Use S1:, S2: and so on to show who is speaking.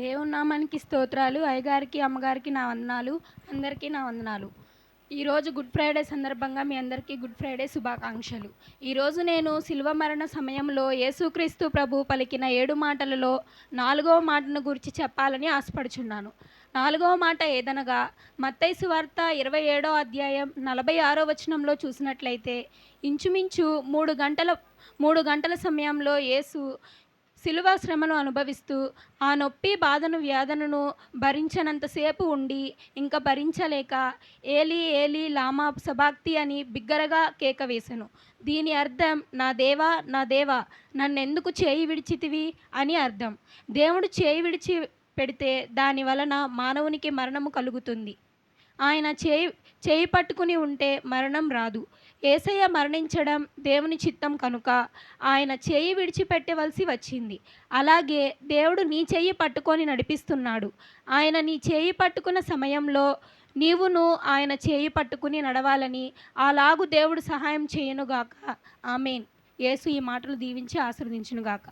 S1: దేవుని నామానికి స్తోత్రాలు. అయ్యగారికి, అమ్మగారికి నా వందనాలు. అందరికీ నా వందనాలు. ఈరోజు గుడ్ ఫ్రైడే సందర్భంగా మీ అందరికీ గుడ్ ఫ్రైడే శుభాకాంక్షలు. ఈరోజు నేను శిలువ మరణ సమయంలో యేసుక్రీస్తు ప్రభు పలికిన 7 మాటలలో 4వ మాటను గురించి చెప్పాలని ఆశపడుచున్నాను. 4వ మాట ఏదనగా మత్తయి సువార్త 27వ అధ్యాయం 46వ వచనంలో చూసినట్లయితే ఇంచుమించు 3 గంటల సమయంలో యేసు శిలువ శ్రమను అనుభవిస్తూ ఆ నొప్పి బాధను వ్యాధనను భరించనంతసేపు ఉండి ఇంకా భరించలేక ఏలీ ఏలీ లామా సబాక్తి అని బిగ్గరగా కేక వేసెను. దీని అర్థం నా దేవా నా దేవా నన్నెందుకు చేయి విడిచితివి అని అర్థం. దేవుడు చేయి విడిచి పెడితే దాని వలన మానవునికి మరణము కలుగుతుంది. ఆయన చేయి పట్టుకుని ఉంటే మరణం రాదు. యేసయ్య మరణించడం దేవుని చిత్తం కనుక ఆయన చేయి విడిచిపెట్టవలసి వచ్చింది. అలాగే దేవుడు నీ చేయి పట్టుకొని నడిపిస్తున్నాడు. ఆయన నీ చేయి పట్టుకున్న సమయంలో నీవును ఆయన చేయి పట్టుకుని నడవాలని అలాగు దేవుడు సహాయం చేయనుగాక. ఆమేన్. యేసు ఈ మాటలు దీవించి ఆశీర్వదించునుగాక.